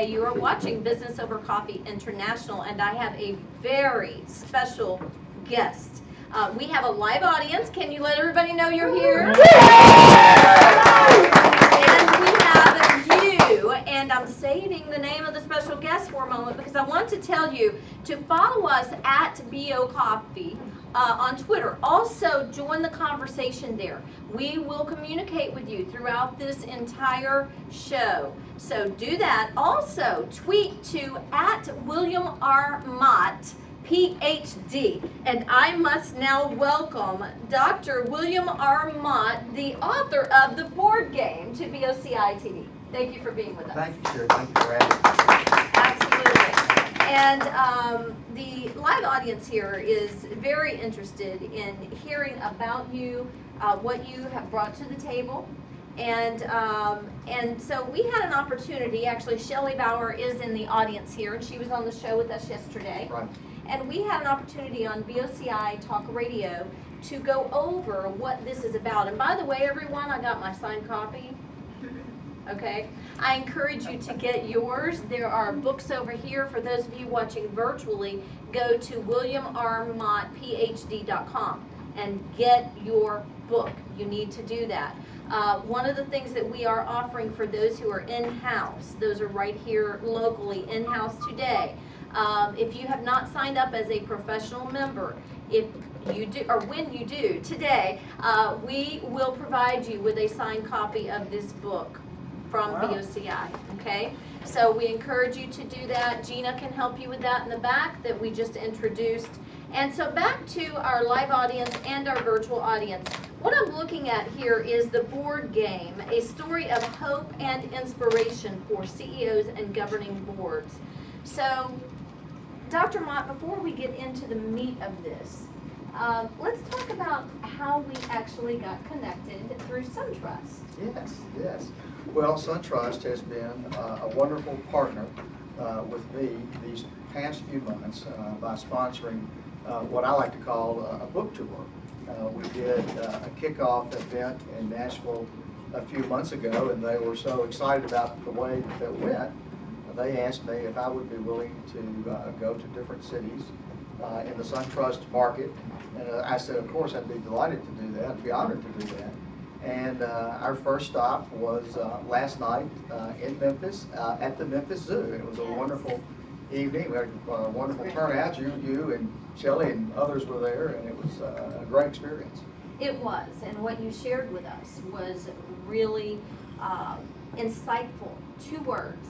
Today you are watching Business Over Coffee International, and I have a very special guest. We have a live audience. Can you let everybody know you're here? And we have you, and I'm saving the name of the special guest for a moment because I want to tell you to follow us at BO Coffee on Twitter. Also, join the conversation there. We will communicate with you throughout this entire show. So do that. Also, tweet to at Wiliiam R. Mott, Ph.D. And I must now welcome Dr. Wiliiam R. Mott, the author of the board game, to BOCI TV. Thank you for being with us. Thank you, Sherry. Thank you for having me. Absolutely. And the live audience here is very interested in hearing about you, what you have brought to the table. And so we had an opportunity, actually Shelley Bauer is in the audience here, and she was on the show with us yesterday. Right. And we had an opportunity on BOCI Talk Radio to go over what this is about. And by the way, everyone, I got my signed copy. Okay, I encourage you to get yours. There are books over here. For those of you watching virtually, go to WiliiamRMottPhD.com and get your book. You need to do that. One of the things that we are offering for those who are in-house, those are right here locally, in-house today. If you have not signed up as a professional member, if you do, or when you do today, we will provide you with a signed copy of this book from BOCI, okay? So we encourage you to do that. Gina can help you with that in the back that we just introduced. And so back to our live audience and our virtual audience. What I'm looking at here is the board game, a story of hope and inspiration for CEOs and governing boards. So, Dr. Mott, before we get into the meat of this, let's talk about how we actually got connected through SunTrust. Yes. Well, SunTrust has been a wonderful partner with me these past few months by sponsoring what I like to call a book tour. We did a kickoff event in Nashville a few months ago, and they were so excited about the way that went. They asked me if I would be willing to go to different cities in the SunTrust market. And I said, of course, I'd be delighted to do that. I'd be honored to do that. And our first stop was last night in Memphis at the Memphis Zoo. It was a wonderful evening. We had a wonderful turnout. You and Shelley and others were there, and it was a great experience. It was, and what you shared with us was really insightful. 2 words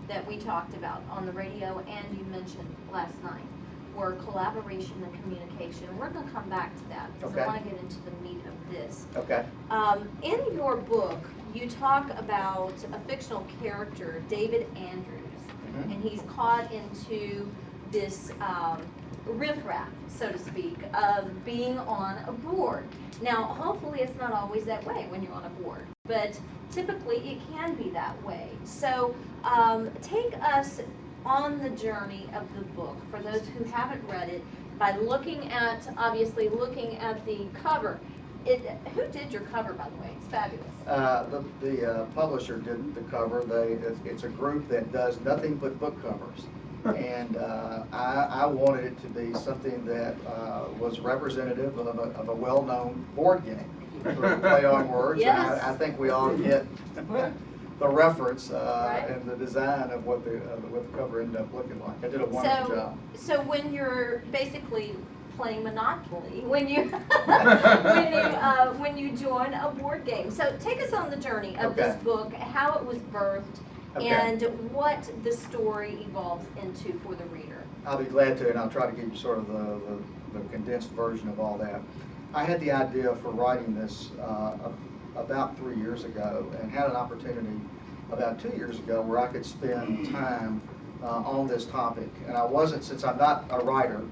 that we talked about on the radio and you mentioned last night were collaboration and communication. We're going to come back to that because I want to get into the meat of this. Okay. In your book, you talk about a fictional character, David Andrews, and he's caught into this riffraff, so to speak, of being on a board. Now, hopefully it's not always that way when you're on a board, but typically it can be that way. So take us on the journey of the book for those who haven't read it by looking at the cover. Who did your cover, by the way? It's fabulous. The publisher did the cover. It's a group that does nothing but book covers. And I wanted it to be something that was representative of a well-known board game. Play on words. Yes. And I think we all get the reference and the design of what the cover ended up looking like. I did a wonderful job. So when you're basically playing Monopoly, when you join a board game. So take us on the journey of this book, how it was birthed, and what the story evolves into for the reader. I'll be glad to, and I'll try to give you sort of the condensed version of all that. I had the idea for writing this about 3 years ago, and had an opportunity about 2 years ago where I could spend time on this topic. And I wasn't, since I'm not a writer,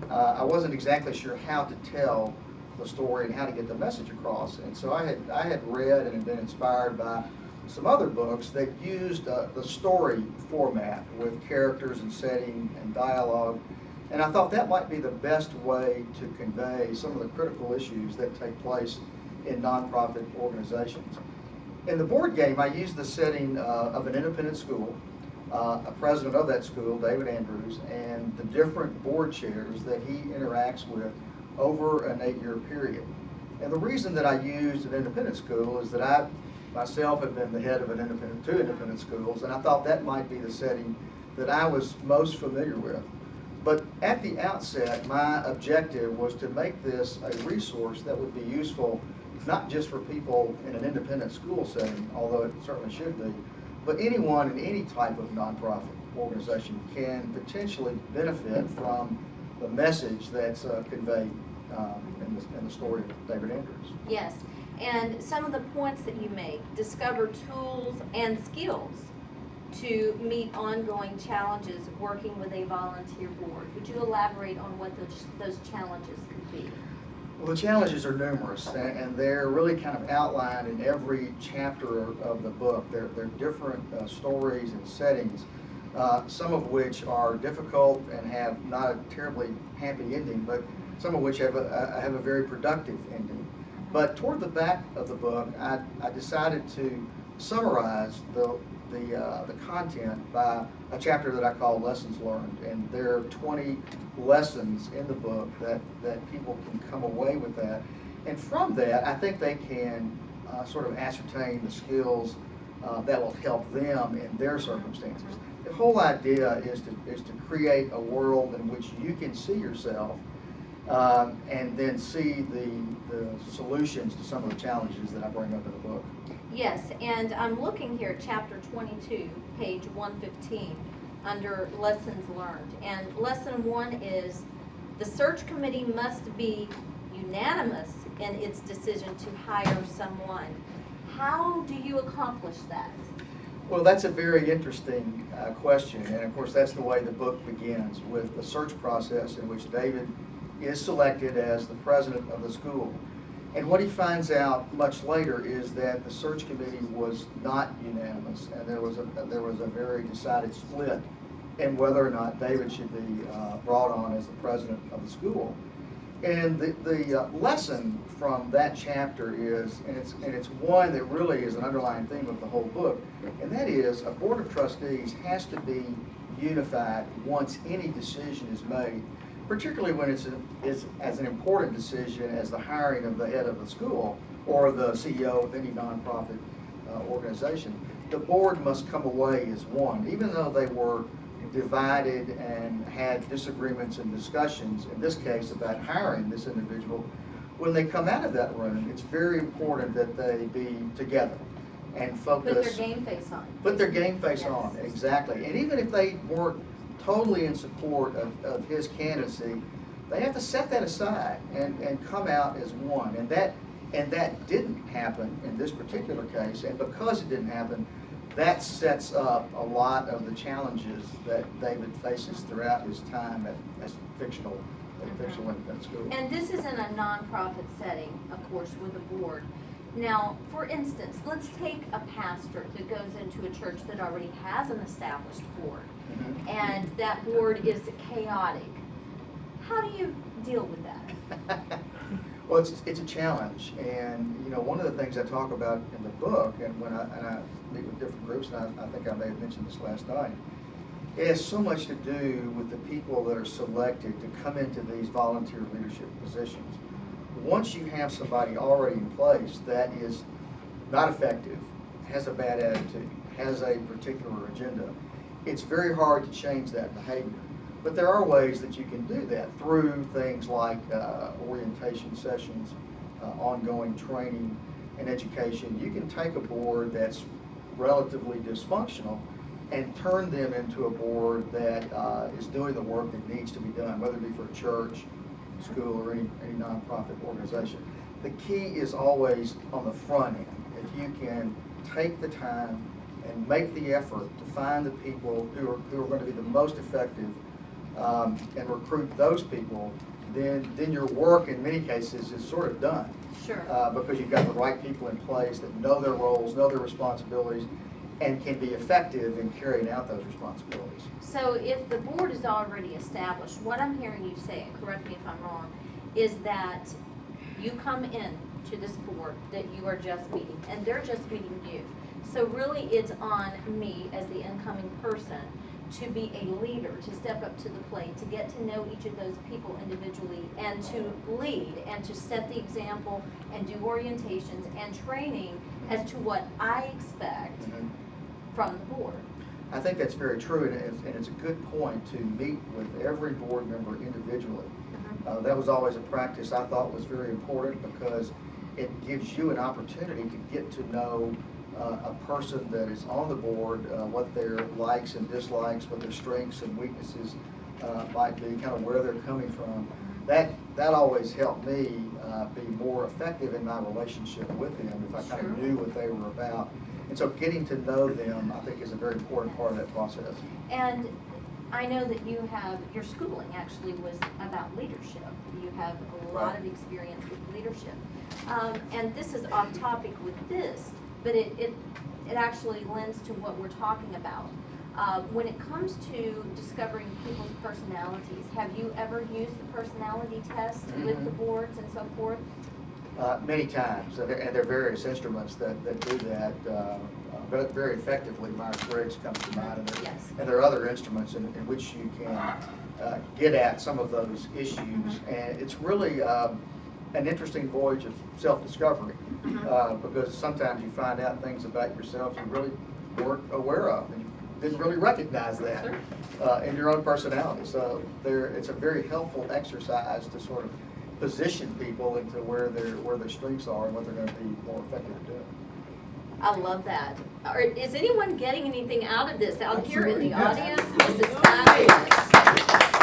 I wasn't exactly sure how to tell the story and how to get the message across. And so I had read and had been inspired by some other books that used the story format with characters and setting and dialogue. And I thought that might be the best way to convey some of the critical issues that take place in nonprofit organizations. In the board game, I used the setting of an independent school a president of that school, David Andrews, and the different board chairs that he interacts with over an 8-year period. And the reason that I used an independent school is that I myself have been the head of two independent schools, and I thought that might be the setting that I was most familiar with. But at the outset, my objective was to make this a resource that would be useful not just for people in an independent school setting, although it certainly should be, but anyone in any type of nonprofit organization can potentially benefit from the message that's conveyed in the story of David Andrews. Yes, and some of the points that you make: discover tools and skills to meet ongoing challenges working with a volunteer board. Would you elaborate on what those challenges could be? Well, the challenges are numerous, and they're really kind of outlined in every chapter of the book. They're different stories and settings, some of which are difficult and have not a terribly happy ending, but some of which have a very productive ending. But toward the back of the book, I decided to summarize the content by a chapter that I call Lessons Learned, and there are 20 lessons in the book that people can come away with that, and from that I think they can sort of ascertain the skills that will help them in their circumstances. The whole idea is to create a world in which you can see yourself and then see the solutions to some of the challenges that I bring up in the book. Yes, and I'm looking here at chapter 22, page 115, under lessons learned. And lesson 1 is the search committee must be unanimous in its decision to hire someone. How do you accomplish that? Well, that's a very interesting question, and of course that's the way the book begins, with the search process in which David is selected as the president of the school. And what he finds out much later is that the search committee was not unanimous, and there was a very decided split in whether or not David should be brought on as the president of the school. And the lesson from that chapter is, and it's one that really is an underlying theme of the whole book, and that is a board of trustees has to be unified once any decision is made, particularly when it's as an important decision as the hiring of the head of the school or the CEO of any nonprofit organization. The board must come away as one, even though they were divided and had disagreements and discussions, in this case about hiring this individual. When they come out of that room, it's very important that they be together and focus. Put their game face on. Put their game face Yes. on, exactly. And even if they weren't totally in support of his candidacy, they have to set that aside and come out as one. And that didn't happen in this particular case, and because it didn't happen, that sets up a lot of the challenges that David faces throughout his time at fictional independent school. And this is in a nonprofit setting, of course, with a board. Now, for instance, let's take a pastor that goes into a church that already has an established board, and that board is chaotic. How do you deal with that? Well, it's a challenge, and you know, one of the things I talk about in the book, and when I meet with different groups, and I think I may have mentioned this last night, it has so much to do with the people that are selected to come into these volunteer leadership positions. Once you have somebody already in place that is not effective, has a bad attitude, has a particular agenda, it's very hard to change that behavior. But there are ways that you can do that through things like orientation sessions, ongoing training and education. You can take a board that's relatively dysfunctional and turn them into a board that is doing the work that needs to be done, whether it be for a church, school, or any nonprofit organization. The key is always on the front end. If you can take the time and make the effort to find the people who are going to be the most effective and recruit those people, then your work in many cases is sort of done. Sure. Because you've got the right people in place that know their roles, know their responsibilities, and can be effective in carrying out those responsibilities. So if the board is already established, what I'm hearing you say, and correct me if I'm wrong, is that you come in to this board that you are just meeting, and they're just meeting you. So really, it's on me as the incoming person to be a leader, to step up to the plate, to get to know each of those people individually, and to lead, and to set the example, and do orientations and training as to what I expect from the board. I think that's very true, and it's a good point to meet with every board member individually. That was always a practice I thought was very important, because it gives you an opportunity to get to know a person that is on the board, what their likes and dislikes, what their strengths and weaknesses might be, kind of where they're coming from. That always helped me be more effective in my relationship with them if I kind of knew what they were about. And so getting to know them, I think, is a very important part of that process. And I know that you have, your schooling actually was about leadership. You have a lot of experience with leadership. And this is off topic with this, but it actually lends to what we're talking about. When it comes to discovering people's personalities, have you ever used the personality test with the boards and so forth? Many times, and there are various instruments that do that very effectively. Myers-Briggs comes to mind, and there are other instruments in which you can get at some of those issues. And it's really an interesting voyage of self-discovery, because sometimes you find out things about yourself you really weren't aware of, and you didn't really recognize that in your own personality. So it's a very helpful exercise to sort of position people into where their strengths are and what they're going to be more effective at doing. I love that. Is anyone getting anything out of this out here in the audience? This is fabulous.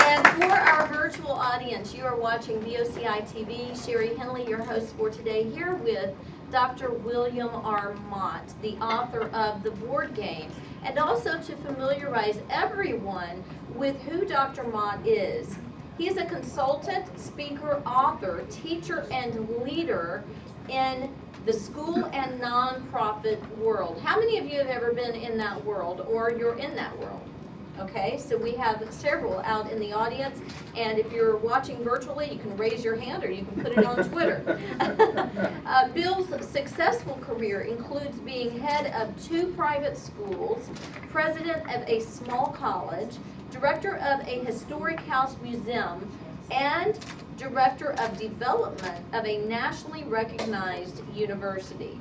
And for our virtual audience, you are watching BOCI TV. Sherry Henley, your host for today, here with Dr. Wiliiam R. Mott, the author of The Board Game, and also to familiarize everyone with who Dr. Mott is. He is a consultant, speaker, author, teacher, and leader in the school and nonprofit world. How many of you have ever been in that world, or you're in that world? Okay, so we have several out in the audience, and if you're watching virtually, you can raise your hand or you can put it on Twitter. Bill's successful career includes being head of 2 private schools, president of a small college, director of a historic house museum, and director of development of a nationally recognized university.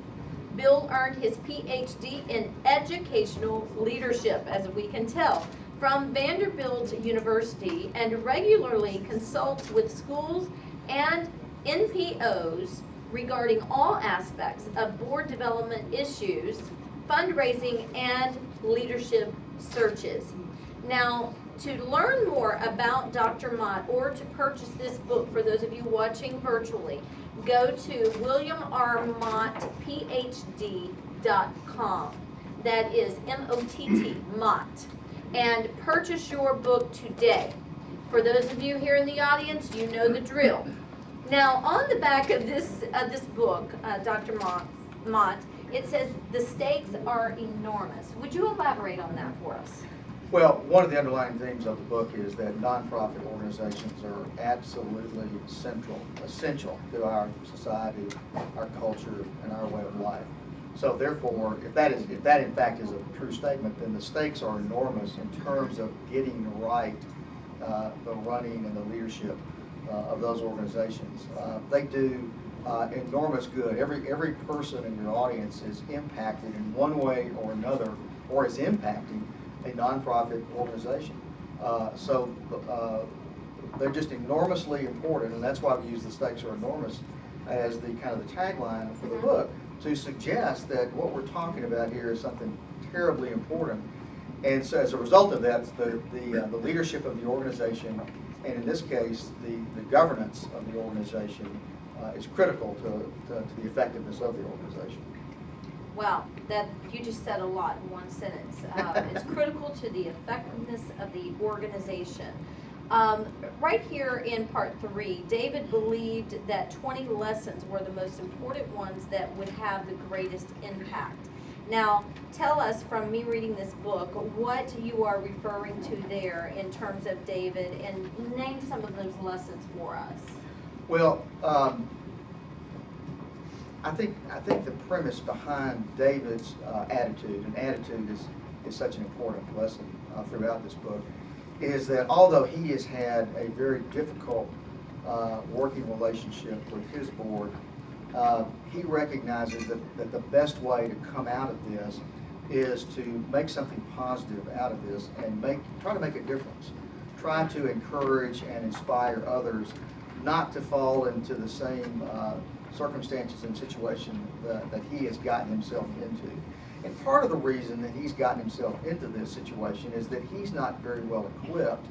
Bill earned his Ph.D. in educational leadership, as we can tell, from Vanderbilt University, and regularly consults with schools and NPOs regarding all aspects of board development issues, fundraising, and leadership searches. Now, to learn more about Dr. Mott or to purchase this book, for those of you watching virtually, go to WilliamRMottPhD.com. That is M-O-T-T, Mott. And purchase your book today. For those of you here in the audience, you know the drill. Now, on the back of this book, Dr. Mott, it says the stakes are enormous. Would you elaborate on that for us? Well, one of the underlying themes of the book is that nonprofit organizations are absolutely essential to our society, our culture, and our way of life. So therefore, if that in fact is a true statement, then the stakes are enormous in terms of getting right the running and the leadership of those organizations. They do enormous good. Every person in your audience is impacted in one way or another, or is impacting a nonprofit organization. So they're just enormously important, and that's why we use the stakes are enormous as the kind of the tagline for the book, to suggest that what we're talking about here is something terribly important. And so as a result of that, the leadership of the organization, and in this case, the governance of the organization, is critical to the effectiveness of the organization. Wow, that you just said a lot in one sentence. It's critical to the effectiveness of the organization. Right here in part 3, David believed that 20 lessons were the most important ones that would have the greatest impact. Now, tell us, from me reading this book, what you are referring to there in terms of David, and name some of those lessons for us. Well, I think the premise behind David's attitude, and attitude is such an important lesson throughout this book, is that although he has had a very difficult working relationship with his board, he recognizes that the best way to come out of this is to make something positive out of this and try to make a difference. Try to encourage and inspire others not to fall into the same circumstances and situation that he has gotten himself into. And part of the reason that he's gotten himself into this situation is that he's not very well equipped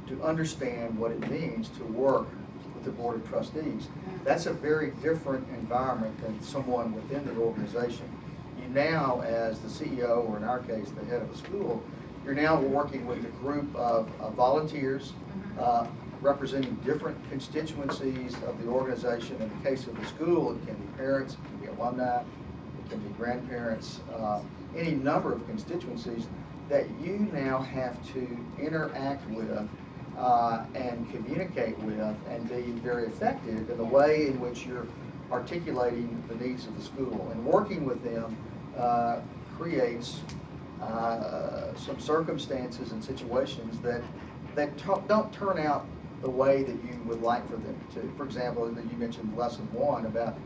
to understand what it means to work with the Board of Trustees. That's a very different environment than someone within the organization. You now, as the CEO, or in our case, the head of a school, you're now working with a group of volunteers representing different constituencies of the organization. In the case of the school, it can be parents, it can be alumni, it can be grandparents, any number of constituencies that you now have to interact with and communicate with and be very effective in the way in which you're articulating the needs of the school. And working with them creates some circumstances and situations that don't turn out the way that you would like for them to. For example, you mentioned lesson 1 about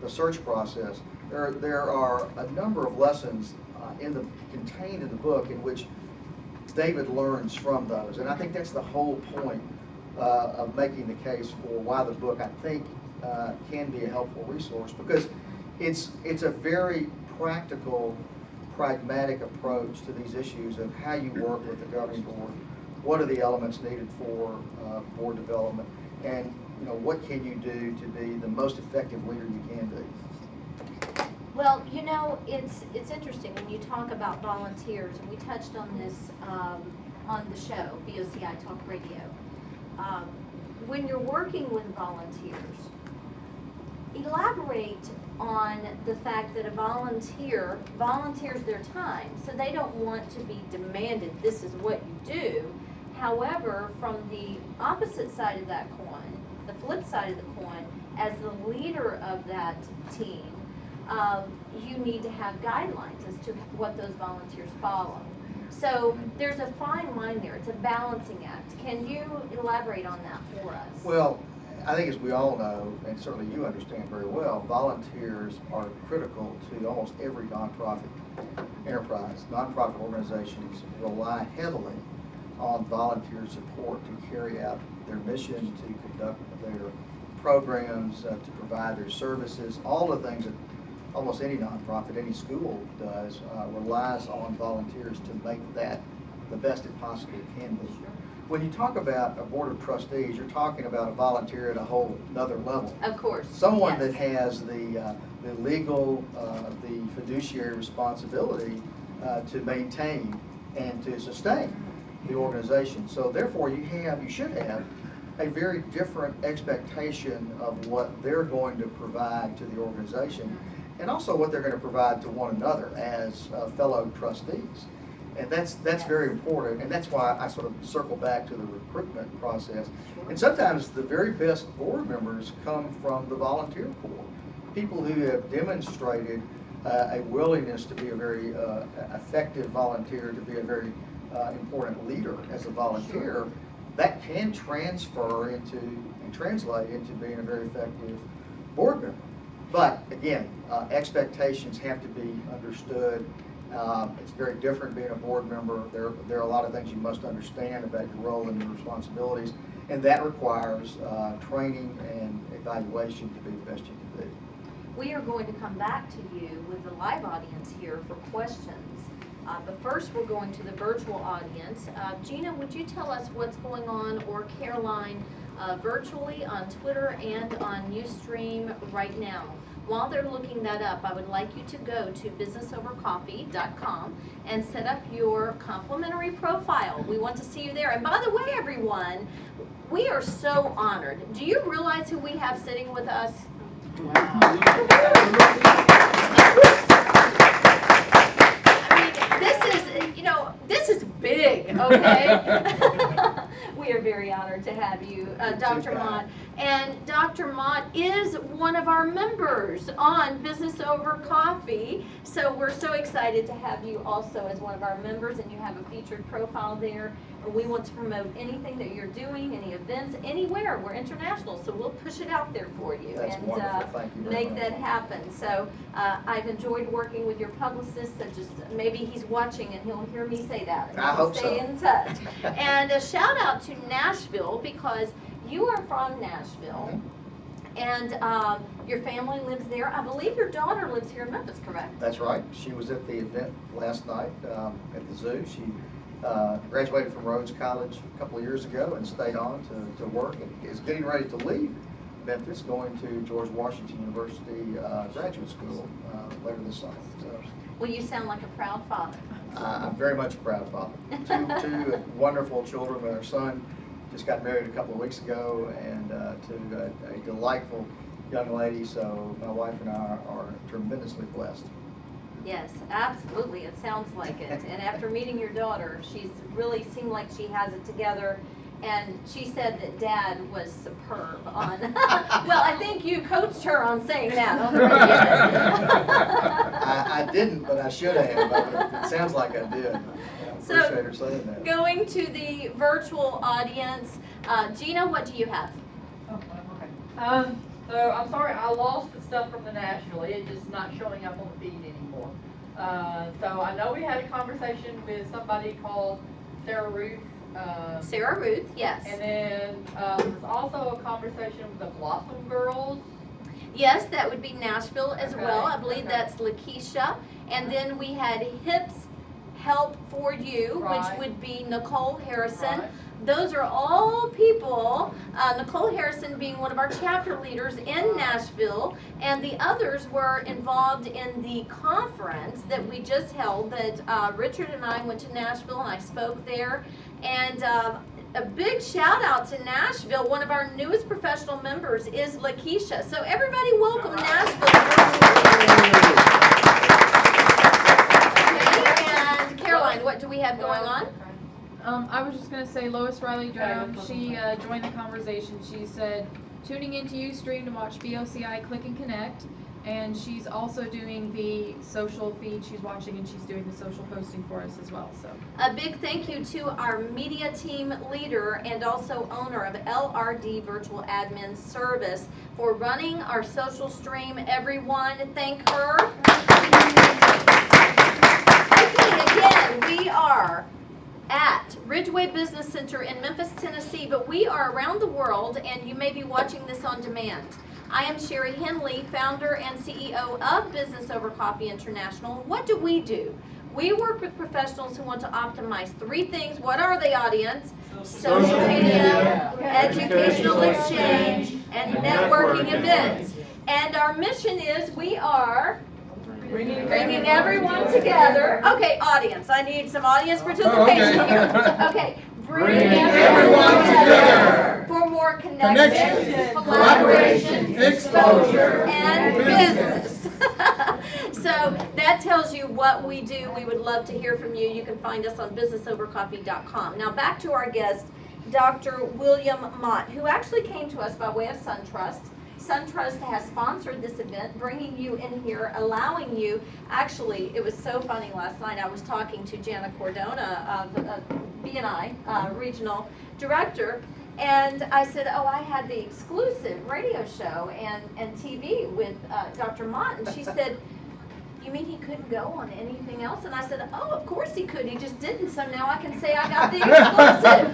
the search process. There are a number of lessons contained in the book in which David learns from those, and I think that's the whole point of making the case for why the book, I think, can be a helpful resource, because it's a very practical, pragmatic approach to these issues of how you work with the governing board. What are the elements needed for board development, and what can you do to be the most effective leader you can be? Well, it's interesting when you talk about volunteers, and we touched on this on the show, BOCI Talk Radio. When you're working with volunteers, elaborate on the fact that a volunteer volunteers their time, so they don't want to be demanded, this is what you do. However, from the opposite side of that coin, the flip side of the coin, as the leader of that team, you need to have guidelines as to what those volunteers follow. So there's a fine line there. It's a balancing act. Can you elaborate on that for us? Well, I think as we all know, and certainly you understand very well, volunteers are critical to almost every nonprofit enterprise. Nonprofit organizations rely heavily on volunteer support to carry out their mission, to conduct their programs, to provide their services. All the things that almost any nonprofit, any school does, relies on volunteers to make that the best it possibly can be. When you talk about a board of trustees, you're talking about a volunteer at a whole another level. Of course. Someone yes. that has the legal, the fiduciary responsibility to maintain and to sustain the organization. So therefore you should have a very different expectation of what they're going to provide to the organization, and also what they're going to provide to one another as fellow trustees. And that's very important, and that's why I sort of circle back to the recruitment process. And sometimes the very best board members come from the volunteer pool. People who have demonstrated a willingness to be a very effective volunteer, to be a very important leader as a volunteer, that can transfer into and translate into being a very effective board member. But again, expectations have to be understood. It's very different being a board member. There are a lot of things you must understand about your role and your responsibilities, and that requires training and evaluation to be the best you can be. We are going to come back to you with the live audience here for questions. But first, we're going to the virtual audience. Gina, would you tell us what's going on, or Caroline, virtually on Twitter and on Ustream right now? While they're looking that up, I would like you to go to businessovercoffee.com and set up your complimentary profile. We want to see you there. And by the way, everyone, we are so honored. Do you realize who we have sitting with us? Wow. This is big, okay? We are very honored to have you, Dr. Mott. And Dr. Mott is one of our members on Business Over Coffee. So we're so excited to have you also as one of our members, and you have a featured profile there. And we want to promote anything that you're doing, any events, anywhere. We're international, so we'll push it out there for you. That's and wonderful. Thank you very make much. that happen. So I've enjoyed working with your publicist. So just maybe he's watching and he'll hear me say that. And I hope so. Stay in touch. And a shout out to Nashville, because you are from Nashville, and your family lives there. I believe your daughter lives here in Memphis, correct? That's right. She was at the event last night at the zoo. She graduated from Rhodes College a couple of years ago and stayed on to work, and is getting ready to leave Memphis, going to George Washington University graduate school later this summer. So, Well, you sound like a proud father. I'm very much a proud father. Two wonderful children. Our son just got married a couple of weeks ago, and to a delightful young lady. So my wife and I are tremendously blessed. Yes, absolutely. It sounds like it. And after meeting your daughter, she's really seemed like she has it together. And she said that Dad was superb on. Well, I think you coached her on saying that on the radio. I didn't, but I should have. It sounds like I did. I appreciate her saying that. Going to the virtual audience, Gina, what do you have? Oh, okay. So I'm sorry, I lost the stuff from the national. It's just not showing up on the feed anymore. So I know we had a conversation with somebody called Sarah Ruth. Sarah Ruth, yes. And then there was also a conversation with the Blossom Girls. Yes, that would be Nashville as Okay, well. I believe okay. that's Lakeisha. And then we had Hips Help for You, Right. which would be Nicole Harrison. Right. Those are all people, Nicole Harrison being one of our chapter leaders in Nashville, and the others were involved in the conference that we just held that Richard and I went to Nashville and I spoke there. And a big shout out to Nashville. One of our newest professional members is Lakeisha. So everybody welcome Nashville. Okay, and Caroline, what do we have going on? I was just gonna say Lois Riley Durham, she joined the conversation. She said, tuning into Ustream to watch BOCI Click and Connect, and she's also doing the social feed. She's watching and she's doing the social posting for us as well. So A big thank you to our media team leader and also owner of LRD Virtual Admin Service for running our social stream. Everyone, thank her. Okay, again, we are at Ridgeway Business Center in Memphis, Tennessee, but we are around the world, and you may be watching this on demand. I am Sherry Henley, founder and CEO of Business Over Coffee International. What do? We work with professionals who want to optimize three things. What are they, audience? Social media, educational exchange, and networking events. And our mission is we are bringing everyone together. Okay, audience, I need some audience participation here. Okay, bringing everyone together for more connection, collaboration, exposure, and business. So that tells you what we do. We would love to hear from you. You can find us on businessovercoffee.com. Now back to our guest, Dr. Wiliiam Mott, who actually came to us by way of SunTrust. SunTrust has sponsored this event, bringing you in here, allowing you, actually, it was so funny last night, I was talking to Jana Cordona of B&I, regional director, and I said, oh, I had the exclusive radio show and TV with Dr. Mott, and she said, you mean he couldn't go on anything else? And I said, oh, of course he could. He just didn't. So now I can say I got the exclusive.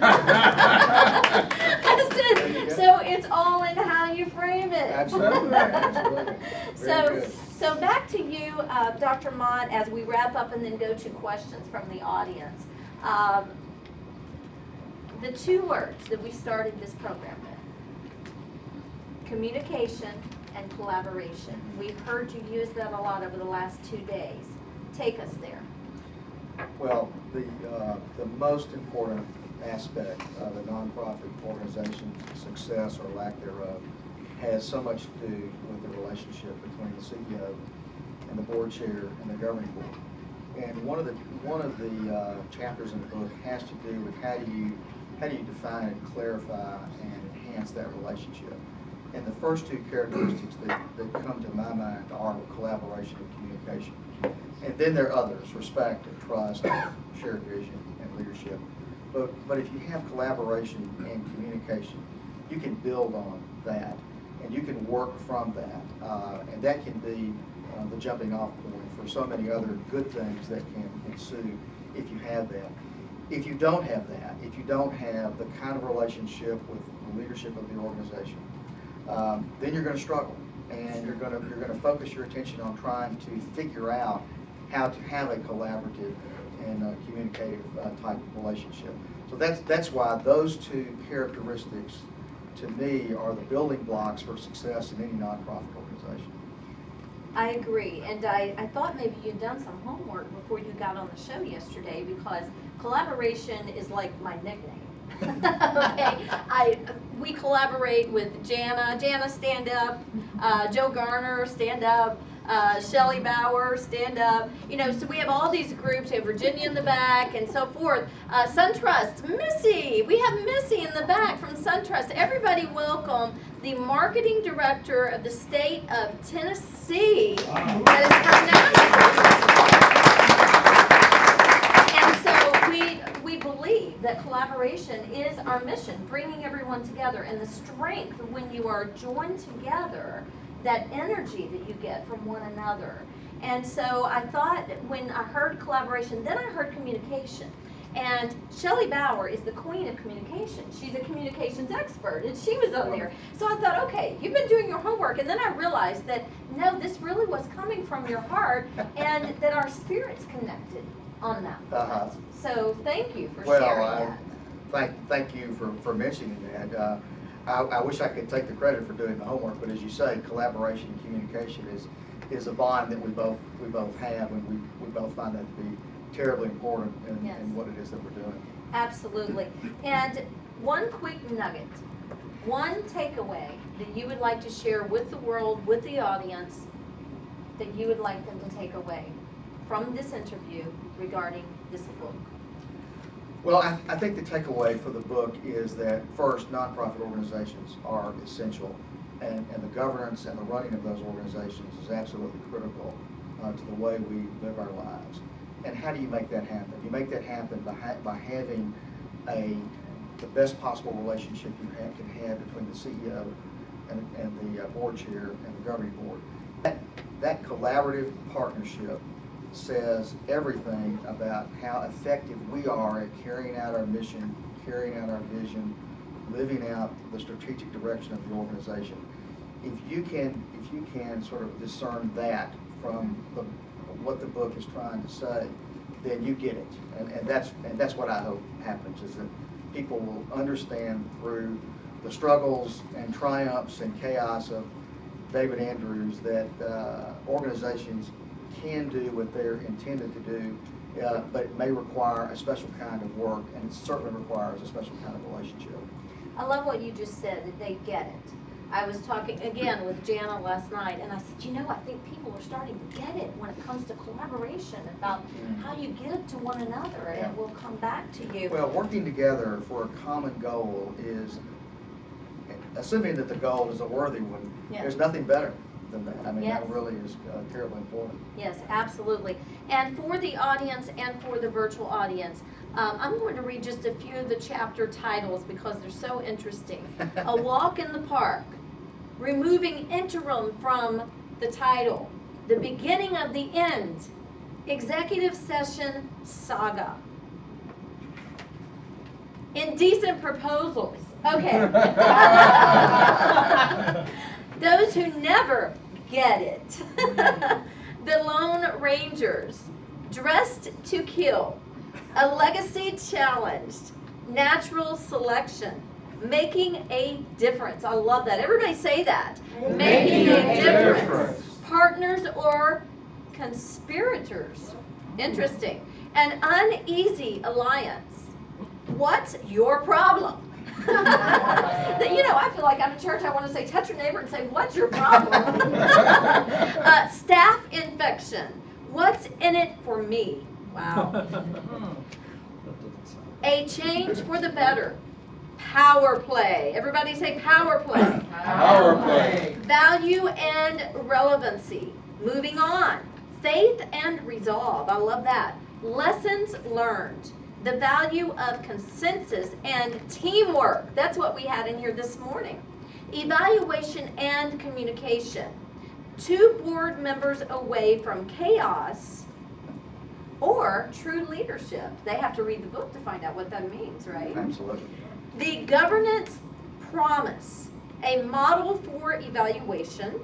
I said, so it's all in how you frame it. Absolutely. Absolutely. Very good. So back to you, Dr. Mott, as we wrap up and then go to questions from the audience. The two words that we started this program with, communication and collaboration. We've heard you use that a lot over the last 2 days. Take us there. Well, the most important aspect of a nonprofit organization's success or lack thereof has so much to do with the relationship between the CEO and the board chair and the governing board. And one of the chapters in the book has to do with how do you define and clarify and enhance that relationship. And the first two characteristics that come to my mind are collaboration and communication. And then there are others, respect and trust, shared vision and leadership. But if you have collaboration and communication, you can build on that, and you can work from that. And that can be the jumping off point for so many other good things that can ensue if you have that. If you don't have that, if you don't have the kind of relationship with the leadership of the organization, then you're going to struggle, and you're going to focus your attention on trying to figure out how to have a collaborative and communicative type of relationship. So that's why those two characteristics, to me, are the building blocks for success in any nonprofit organization. I agree, and I thought maybe you'd done some homework before you got on the show yesterday, because collaboration is like my nickname. Okay, we collaborate with Jana. Jana, stand up. Joe Garner, stand up. Shelley Bauer, stand up. You know, so we have all these groups. We have Virginia in the back and so forth. SunTrust, Missy. We have Missy in the back from SunTrust. Everybody welcome the marketing director of the state of Tennessee. Wow. That is her name. And so we believe that collaboration is our mission, bringing everyone together, and the strength when you are joined together, that energy that you get from one another. And so I thought, when I heard collaboration, then I heard communication. And Shelley Bauer is the queen of communication. She's a communications expert, and she was on there. So I thought, okay, you've been doing your homework. And then I realized that, no, this really was coming from your heart, and that our spirits connected on that. Uh-huh. So thank you for sharing that. Thank you for mentioning that. I wish I could take the credit for doing the homework, but as you say, collaboration and communication is a bond that we both have, and we both find that to be terribly important in what it is that we're doing. Absolutely. And one quick nugget, one takeaway that you would like to share with the world, with the audience, that you would like them to take away from this interview regarding this book. Well, I think the takeaway for the book is that, first, nonprofit organizations are essential, and the governance and the running of those organizations is absolutely critical to the way we live our lives. And how do you make that happen? You make that happen by having the best possible relationship you can have between the CEO and the board chair and the governing board. That collaborative partnership says everything about how effective we are at carrying out our mission, carrying out our vision, living out the strategic direction of the organization. If you can sort of discern that from what the book is trying to say, then you get it. And that's what I hope happens, is that people will understand through the struggles and triumphs and chaos of David Andrews that organizations can do what they're intended to do, but it may require a special kind of work, and it certainly requires a special kind of relationship. I love what you just said, that they get it. I was talking again with Jana last night, and I said, I think people are starting to get it when it comes to collaboration, about how you give to one another, and it will come back to you. Well, working together for a common goal is, assuming that the goal is a worthy one, there's nothing better than that. I mean, that really is terribly important. Yes, absolutely. And for the audience and for the virtual audience, I'm going to read just a few of the chapter titles because they're so interesting. A Walk in the Park, removing interim from the title, the beginning of the end, executive session saga, indecent proposals. Okay. Those who never get it. The Lone Rangers, Dressed to Kill, A Legacy Challenged, Natural Selection, Making a Difference. I love that. Everybody say that. Making a difference. Partners or conspirators. Interesting. An Uneasy Alliance. What's your problem? I feel like I'm in church. I want to say, touch your neighbor and say, what's your problem? Staph infection. What's in it for me? Wow. A change for the better. Power play. Everybody say power play. Power play. Value and relevancy. Moving on. Faith and resolve. I love that. Lessons learned. The value of consensus and teamwork. That's what we had in here this morning. Evaluation and communication. 2 board members away from chaos or true leadership. They have to read the book to find out what that means, right? Absolutely. The governance promise, a model for evaluation,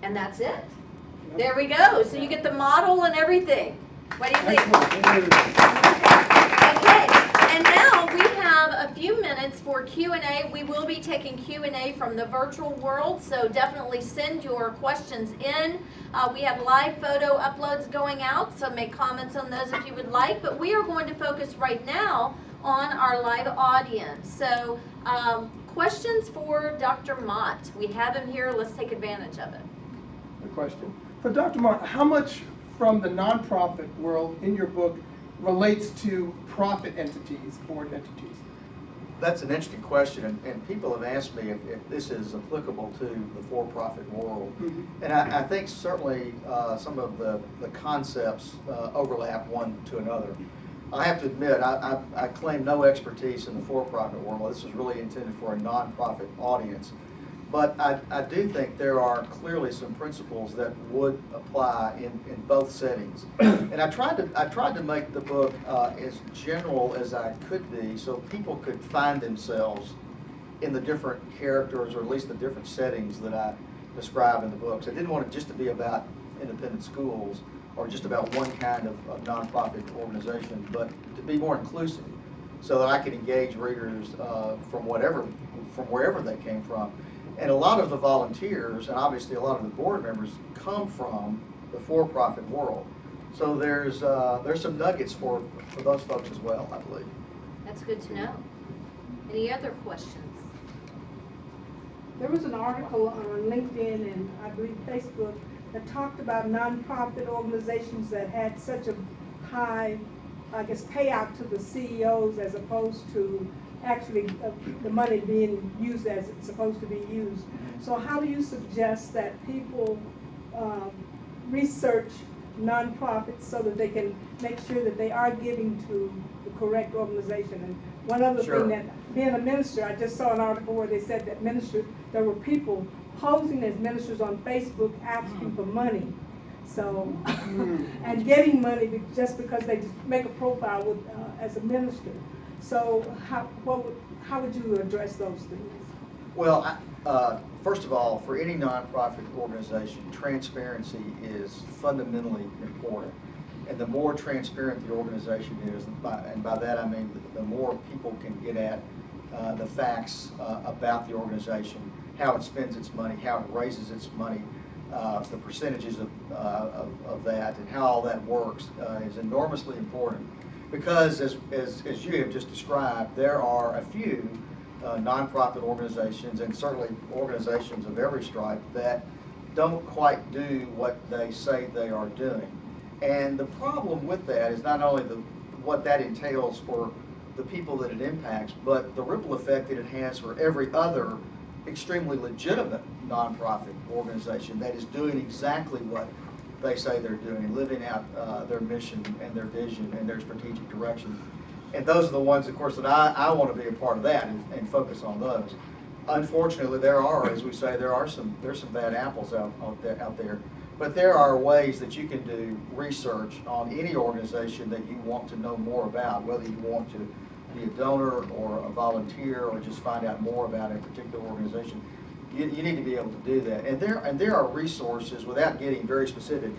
and that's it. There we go. So you get the model and everything. What do you think? Okay, and now we have a few minutes for Q&A. We will be taking Q&A from the virtual world, so definitely send your questions in. We have live photo uploads going out, so make comments on those if you would like. But we are going to focus right now on our live audience. So questions for Dr. Mott. We have him here. Let's take advantage of it. The question. For Dr. Mott, how much from the nonprofit world in your book relates to profit entities, board entities? That's an interesting question, and people have asked me if this is applicable to the for-profit world. Mm-hmm. And I think certainly some of the concepts overlap one to another. I have to admit, I claim no expertise in the for-profit world. This is really intended for a nonprofit audience. But I do think there are clearly some principles that would apply in both settings. And I tried to make the book as general as I could be so people could find themselves in the different characters, or at least the different settings that I describe in the books. I didn't want it just to be about independent schools or just about one kind of nonprofit organization, but to be more inclusive so that I could engage readers from wherever they came from. And a lot of the volunteers, and obviously a lot of the board members, come from the for-profit world. So there's some nuggets for those folks as well, I believe. That's good to know. Any other questions? There was an article on LinkedIn and I believe Facebook that talked about nonprofit organizations that had such a high, I guess, payout to the CEOs as opposed to actually the money being used as it's supposed to be used. So how do you suggest that people research nonprofits so that they can make sure that they are giving to the correct organization? And one other Sure. thing, that being a minister, I just saw an article where they said that there were people posing as ministers on Facebook asking for money. So, and getting money just because they just make a profile with, as a minister. So how would you address those things? Well, first of all, for any nonprofit organization, transparency is fundamentally important. And the more transparent the organization is, and by that I mean the more people can get at the facts about the organization, how it spends its money, how it raises its money, the percentages of that, and how all that works is enormously important. Because as you have just described, there are a few nonprofit organizations, and certainly organizations of every stripe, that don't quite do what they say they are doing. And the problem with that is not only what that entails for the people that it impacts, but the ripple effect that it has for every other extremely legitimate nonprofit organization that is doing exactly what they say they're doing, living out their mission and their vision and their strategic direction. And those are the ones, of course, that I want to be a part of that and focus on those. Unfortunately, there are, as we say, there's some bad apples out there. But there are ways that you can do research on any organization that you want to know more about, whether you want to be a donor or a volunteer or just find out more about a particular organization. You need to be able to do that. And there are resources, without getting very specific,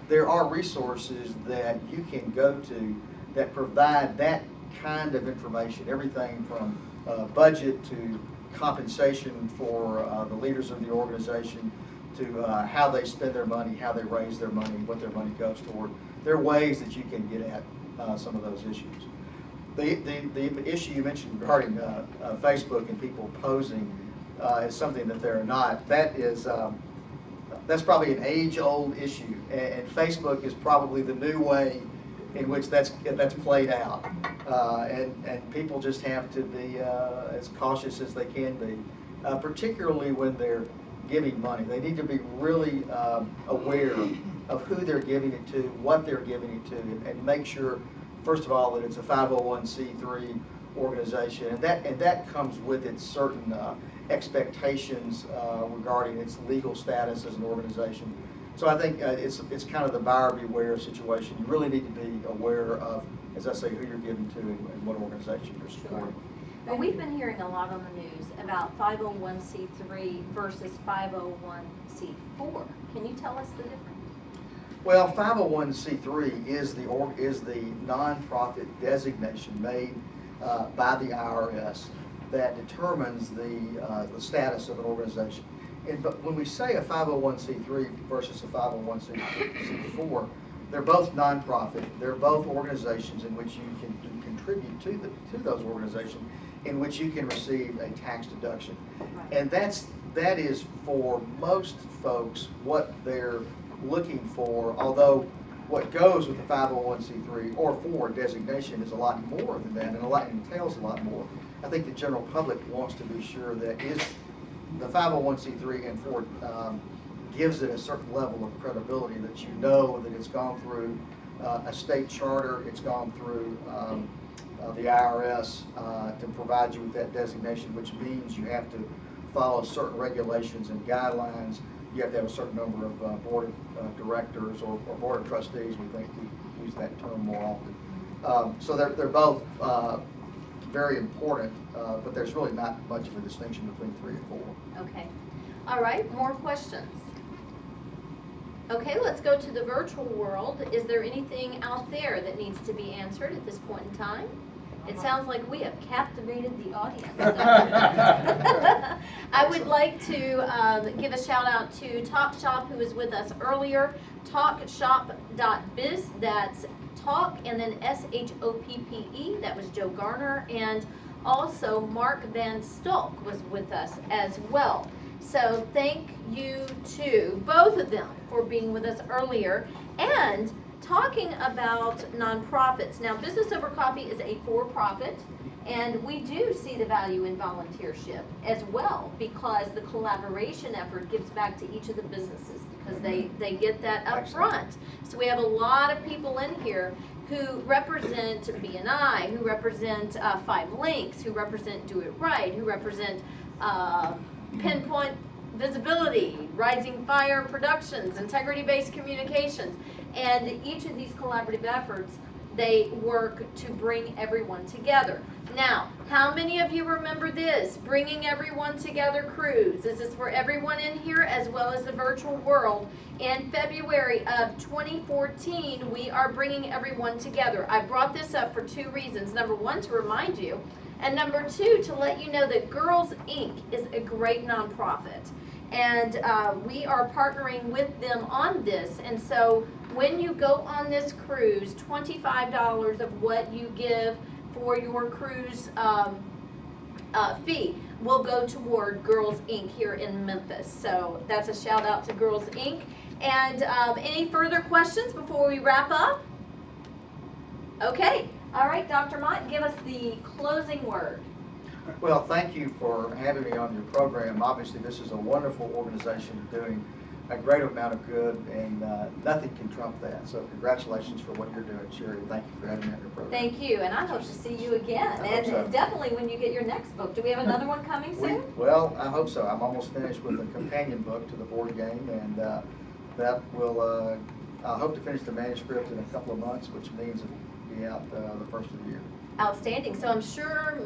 there are resources that you can go to that provide that kind of information, everything from budget to compensation for the leaders of the organization, to how they spend their money, how they raise their money, what their money goes toward. There are ways that you can get at some of those issues. The issue you mentioned regarding Facebook and people posing is something that they're not. That's probably an age-old issue, and Facebook is probably the new way in which that's played out. And people just have to be as cautious as they can be, particularly when they're giving money. They need to be really aware of who they're giving it to, what they're giving it to, and make sure, first of all, that it's a 501c3 organization, and that comes with its certain expectations regarding its legal status as an organization. So I think it's kind of the buyer beware situation. You really need to be aware of, as I say, who you're giving to and what organization you're supporting. Well, we've been hearing a lot on the news about 501c3 versus 501c4. Can you tell us the difference? Well, 501c3 is the nonprofit designation made by the IRS that determines the status of an organization. But when we say a 501c3 versus a 501c4, they're both nonprofit. They're both organizations in which you can contribute to those organizations, in which you can receive a tax deduction. And that is for most folks what they're looking for, although what goes with the 501c3 or 4 designation is a lot more than that, and entails a lot more. I think the general public wants to be sure that the 501c3 and 4 gives it a certain level of credibility, that you know that it's gone through a state charter, it's gone through the IRS to provide you with that designation, which means you have to follow certain regulations and guidelines. You have to have a certain number of board of directors or board of trustees. We think we use that term more often. So they're both very important, but there's really not much of a distinction between 3 and 4. Okay. All right, more questions? Okay, let's go to the virtual world. Is there anything out there that needs to be answered at this point in time? It sounds like we have captivated the audience. I would like to give a shout out to Talk Shop, who was with us earlier. Talkshop.biz, that's talk and then SHOPPE, that was Joe Garner, and also Mark Van Stolk was with us as well. So thank you to both of them for being with us earlier and talking about nonprofits. Now, Business Over Coffee is a for-profit, and we do see the value in volunteership as well, because the collaboration effort gives back to each of the businesses, because they get that up front. So we have a lot of people in here who represent BNI, who represent 5 Links, who represent Do It Right, who represent Pinpoint Visibility, Rising Fire Productions, Integrity-Based Communications. And each of these collaborative efforts, they work to bring everyone together. Now, how many of you remember this? Bringing Everyone Together cruise. This is for everyone in here as well as the virtual world. In February of 2014, we are bringing everyone together. I brought this up for 2 reasons. Number 1, to remind you, and number 2, to let you know that Girls Inc. is a great nonprofit. And we are partnering with them on this. And so when you go on this cruise, $25 of what you give for your cruise fee will go toward Girls Inc. here in Memphis. So that's a shout out to Girls Inc. And any further questions before we wrap up? Okay. All right, Dr. Mott, give us the closing word. Well, thank you for having me on your program. Obviously, this is a wonderful organization doing a great amount of good, and nothing can trump that. So congratulations for what you're doing, Sherry. Thank you for having me on your program. Thank you, and I hope to see you again. I hope And so. definitely when you get your next book. Do we have another one coming soon? Well, I hope so. I'm almost finished with a companion book to the board game, and that will, I hope to finish the manuscript in a couple of months, which means it will be out the first of the year. Outstanding. So I'm sure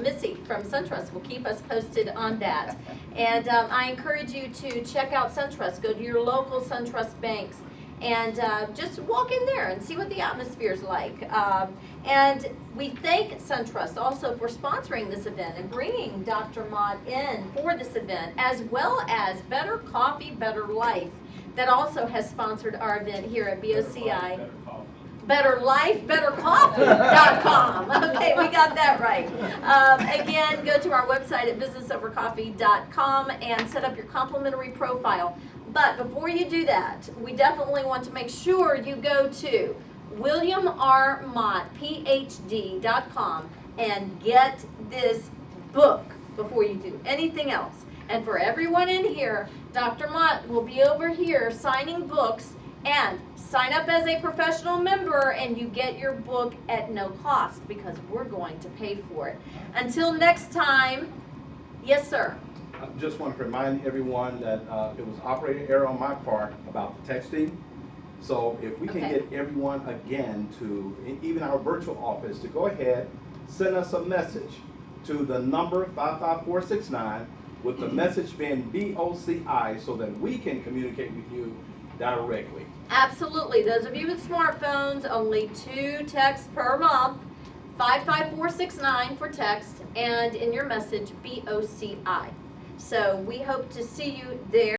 Missy from SunTrust will keep us posted on that. And I encourage you to check out SunTrust. Go to your local SunTrust banks and just walk in there and see what the atmosphere is like. And we thank SunTrust also for sponsoring this event and bringing Dr. Mott in for this event, as well as Better Coffee, Better Life, that also has sponsored our event here at BOCI. BetterLifeBetterCoffee.com. Okay, we got that right. Again, go to our website at businessovercoffee.com and set up your complimentary profile. But before you do that, we definitely want to make sure you go to Wiliiam R. Mott, Ph.D.com, and get this book before you do anything else. And for everyone in here, Dr. Mott will be over here signing books, and sign up as a professional member and you get your book at no cost because we're going to pay for it. Until next time, yes, sir. I just want to remind everyone that it was operating error on my part about the texting. So if we can Okay. get everyone again to, even our virtual office, to go ahead, send us a message to the number 55469 with the message being BOCI so that we can communicate with you directly. Absolutely. Those of you with smartphones, only 2 texts per month. 55469 for text, and in your message, BOCI. So we hope to see you there.